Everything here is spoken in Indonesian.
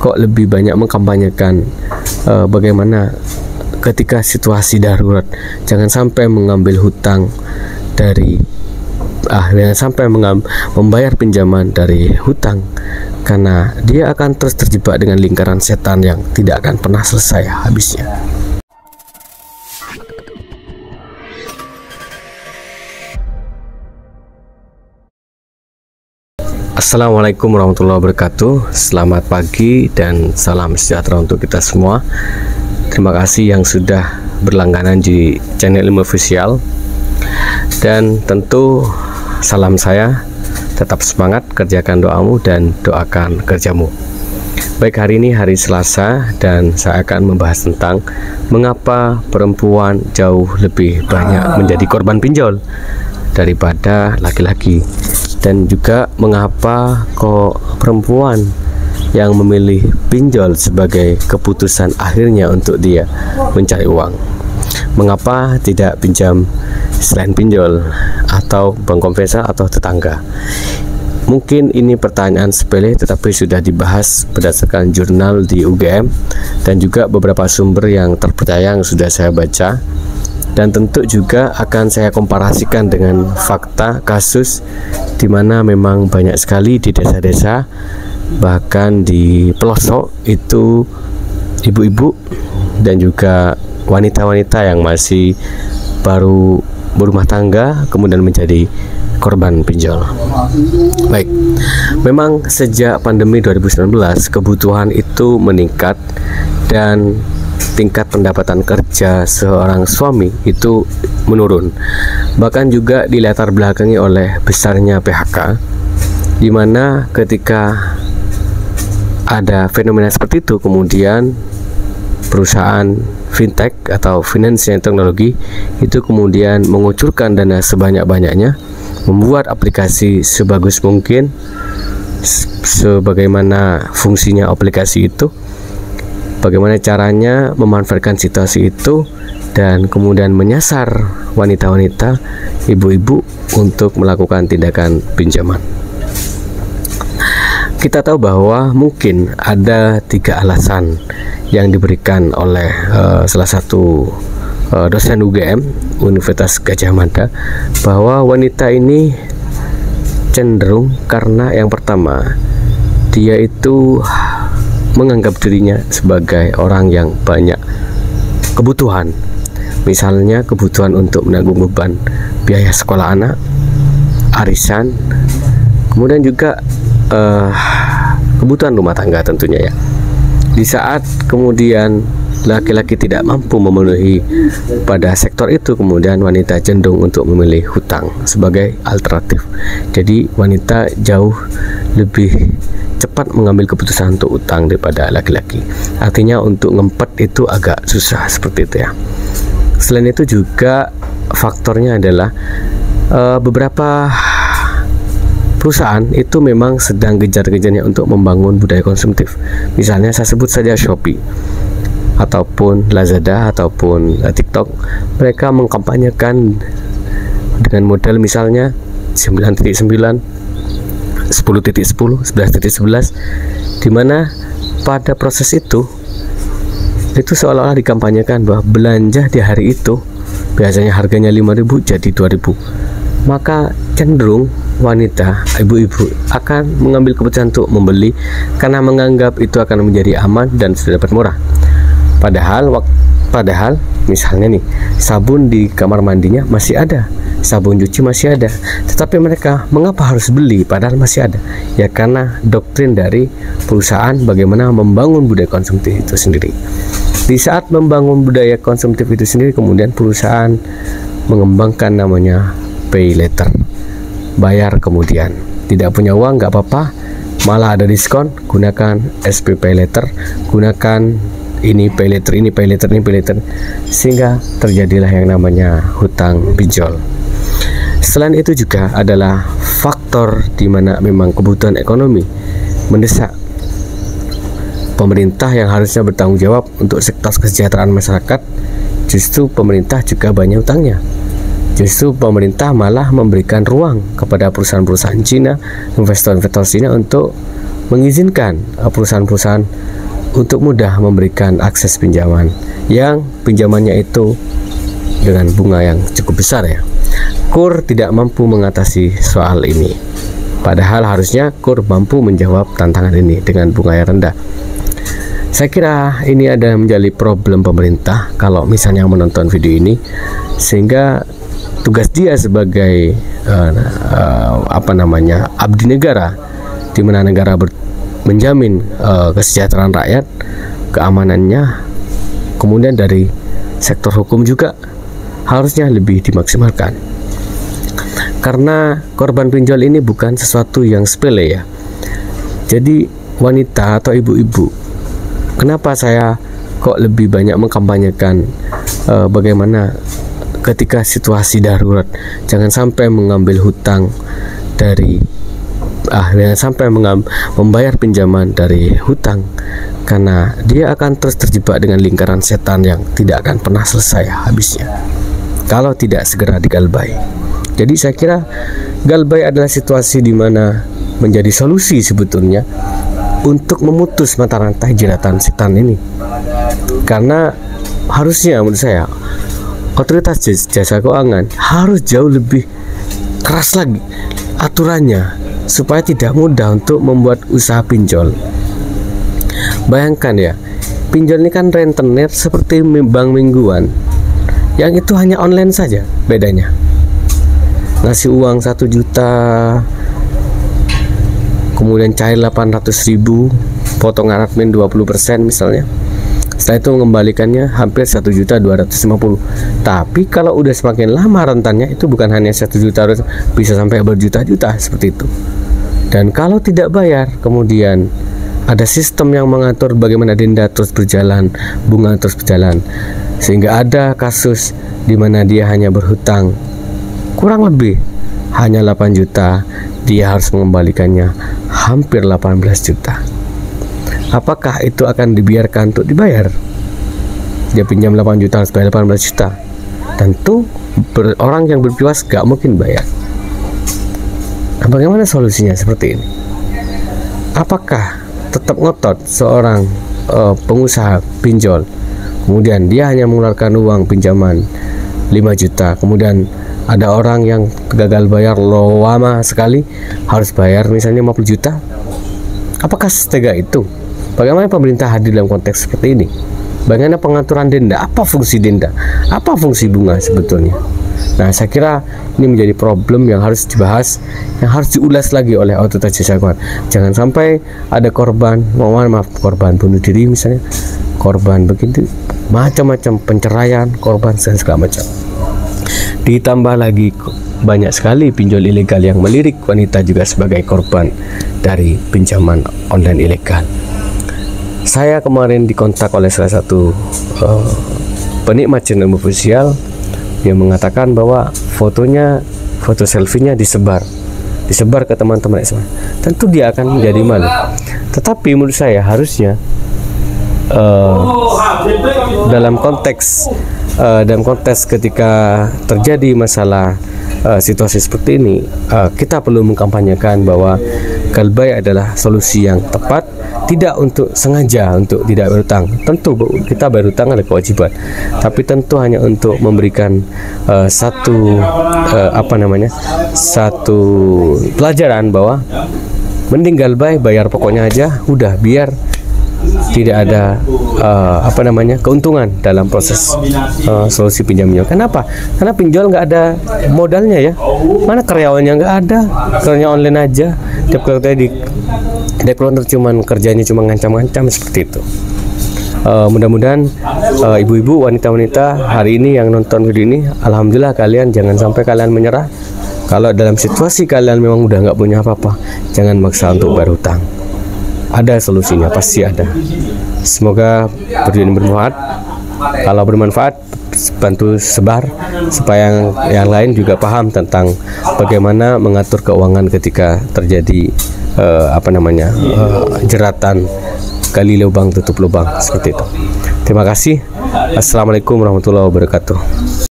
kok lebih banyak mengkampanyekan bagaimana ketika situasi darurat jangan sampai mengambil hutang dari jangan sampai membayar pinjaman dari hutang, karena dia akan terus terjebak dengan lingkaran setan yang tidak akan pernah selesai habisnya. Assalamualaikum warahmatullahi wabarakatuh. Selamat pagi dan salam sejahtera untuk kita semua. Terima kasih yang sudah berlangganan di channel Ilmu Official. Dan tentu salam saya, tetap semangat, kerjakan doamu dan doakan kerjamu. Baik, hari ini hari Selasa dan saya akan membahas tentang mengapa perempuan jauh lebih banyak menjadi korban pinjol daripada laki-laki. Dan juga mengapa kok perempuan yang memilih pinjol sebagai keputusan akhirnya untuk dia mencari uang. Mengapa tidak pinjam selain pinjol atau bank konvensional atau tetangga? Mungkin ini pertanyaan sepele, tetapi sudah dibahas berdasarkan jurnal di UGM dan juga beberapa sumber yang terpercaya yang sudah saya baca. Dan tentu juga akan saya komparasikan dengan fakta kasus di mana memang banyak sekali di desa-desa, bahkan di pelosok itu ibu-ibu dan juga wanita-wanita yang masih baru berumah tangga kemudian menjadi korban pinjol. Baik, memang sejak pandemi 2019 kebutuhan itu meningkat dan tingkat pendapatan kerja seorang suami itu menurun. Bahkan juga dilatar belakangi oleh besarnya PHK, di mana ketika ada fenomena seperti itu, kemudian perusahaan fintech atau financial teknologi itu kemudian mengucurkan dana sebanyak-banyaknya, membuat aplikasi sebagus mungkin sebagaimana fungsinya aplikasi itu, bagaimana caranya memanfaatkan situasi itu, dan kemudian menyasar wanita-wanita, ibu-ibu untuk melakukan tindakan pinjaman. Kita tahu bahwa mungkin ada 3 alasan yang diberikan oleh salah satu dosen UGM Universitas Gadjah Mada, bahwa wanita ini cenderung karena yang pertama, dia itu menganggap dirinya sebagai orang yang banyak kebutuhan. Misalnya kebutuhan untuk menanggung beban biaya sekolah anak, arisan, kemudian juga kebutuhan rumah tangga tentunya ya. Di saat kemudian laki-laki tidak mampu memenuhi pada sektor itu, kemudian wanita cenderung untuk memilih hutang sebagai alternatif. Jadi wanita jauh lebih cepat mengambil keputusan untuk utang daripada laki-laki. Artinya untuk ngempet itu agak susah seperti itu ya. Selain itu juga faktornya adalah beberapa perusahaan itu memang sedang gencar-gencarnya untuk membangun budaya konsumtif. Misalnya saya sebut saja Shopee ataupun Lazada ataupun TikTok. Mereka mengkampanyekan dengan model misalnya 9.9, 10.10, 11.11, di mana pada proses itu seolah-olah dikampanyekan bahwa belanja di hari itu biasanya harganya 5.000 jadi 2.000. Maka cenderung wanita, ibu-ibu akan mengambil keputusan untuk membeli karena menganggap itu akan menjadi aman dan sudah dapat murah. Padahal misalnya nih, sabun di kamar mandinya masih ada, sabun cuci masih ada, tetapi mereka mengapa harus beli padahal masih ada? Ya karena doktrin dari perusahaan bagaimana membangun budaya konsumtif itu sendiri. Di saat membangun budaya konsumtif itu sendiri, kemudian perusahaan mengembangkan namanya pay later, bayar kemudian. Tidak punya uang nggak apa-apa, malah ada diskon, gunakan SP pay later, gunakan ini pay later, ini pay later, ini pay later, sehingga terjadilah yang namanya hutang pinjol. Selain itu juga adalah faktor di mana memang kebutuhan ekonomi mendesak. Pemerintah yang harusnya bertanggung jawab untuk sektor kesejahteraan masyarakat, justru pemerintah juga banyak hutangnya. Justru pemerintah malah memberikan ruang kepada perusahaan-perusahaan Cina, investor-investor Cina untuk mengizinkan perusahaan-perusahaan untuk mudah memberikan akses pinjaman yang pinjamannya itu dengan bunga yang cukup besar ya. KUR tidak mampu mengatasi soal ini. Padahal harusnya KUR mampu menjawab tantangan ini dengan bunga yang rendah. Saya kira ini ada menjadi problem pemerintah kalau misalnya menonton video ini, sehingga tugas dia sebagai abdi negara, di mana negara menjamin kesejahteraan rakyat, keamanannya, kemudian dari sektor hukum juga harusnya lebih dimaksimalkan. Karena korban pinjol ini bukan sesuatu yang sepele ya. Jadi wanita atau ibu-ibu, kenapa saya kok lebih banyak mengkampanyekan bagaimana ketika situasi darurat jangan sampai mengambil hutang dari jangan sampai membayar pinjaman dari hutang, karena dia akan terus terjebak dengan lingkaran setan yang tidak akan pernah selesai habisnya kalau tidak segera digalbai. Jadi saya kira galbai adalah situasi di mana menjadi solusi sebetulnya untuk memutus mata rantai jeratan setan ini. Karena harusnya menurut saya otoritas jasa keuangan harus jauh lebih keras lagi aturannya supaya tidak mudah untuk membuat usaha pinjol. Bayangkan ya, pinjol ini kan rentenir seperti bank mingguan, yang itu hanya online saja bedanya. Ngasih uang 1 juta, kemudian cair 800.000, potongan admin 20% misalnya. Setelah itu mengembalikannya hampir 1.250.000. Tapi kalau udah semakin lama rentannya, itu bukan hanya 1 juta, bisa sampai berjuta-juta seperti itu. Dan kalau tidak bayar, kemudian ada sistem yang mengatur bagaimana denda terus berjalan, bunga terus berjalan, sehingga ada kasus di mana dia hanya berhutang kurang lebih hanya 8 juta, dia harus mengembalikannya hampir 18 juta. Apakah itu akan dibiarkan untuk dibayar? Dia pinjam 8 juta harus bayar 18 juta. Tentu orang yang berpiwas gak mungkin bayar. Nah, bagaimana solusinya seperti ini? Apakah tetap ngotot seorang pengusaha pinjol, kemudian dia hanya mengeluarkan uang pinjaman 5 juta, kemudian ada orang yang gagal bayar lama sekali harus bayar misalnya 50 juta? Apakah setega itu? Bagaimana pemerintah hadir dalam konteks seperti ini? Bagaimana pengaturan denda? Apa fungsi denda? Apa fungsi bunga sebetulnya? Nah, saya kira ini menjadi problem yang harus dibahas, yang harus diulas lagi oleh otoritas jasa keuangan. Jangan sampai ada korban, korban bunuh diri misalnya, korban begitu, macam-macam penceraian, korban segala macam. Ditambah lagi banyak sekali pinjol ilegal yang melirik wanita juga sebagai korban dari pinjaman online ilegal. Saya kemarin dikontak oleh salah satu penikmat channel official. Dia mengatakan bahwa foto selfie-nya disebar ke teman-teman SMA. Tentu dia akan menjadi malu. Tetapi menurut saya harusnya dalam konteks ketika terjadi masalah situasi seperti ini, kita perlu mengkampanyekan bahwa galbai adalah solusi yang tepat, tidak untuk sengaja untuk tidak berhutang. Tentu kita berhutang ada kewajiban, tapi tentu hanya untuk memberikan satu pelajaran bahwa mending galbai, bayar pokoknya aja, udah biar tidak ada keuntungan dalam proses solusi pinjamnya. Kenapa? Karena pinjol nggak ada modalnya ya. Mana karyawannya nggak ada, kerjanya online aja. Tiap kali developer kerjanya cuma ngancam-ngancam seperti itu. Mudah-mudahan ibu-ibu, wanita-wanita hari ini yang nonton video ini, alhamdulillah kalian jangan sampai kalian menyerah. Kalau dalam situasi kalian memang udah nggak punya apa-apa, jangan maksa untuk berhutang. Ada solusinya, pasti ada. Semoga video ini bermanfaat. Kalau bermanfaat, bantu sebar supaya yang lain juga paham tentang bagaimana mengatur keuangan ketika terjadi jeratan gali lubang tutup lubang seperti itu. Terima kasih. Assalamualaikum warahmatullahi wabarakatuh.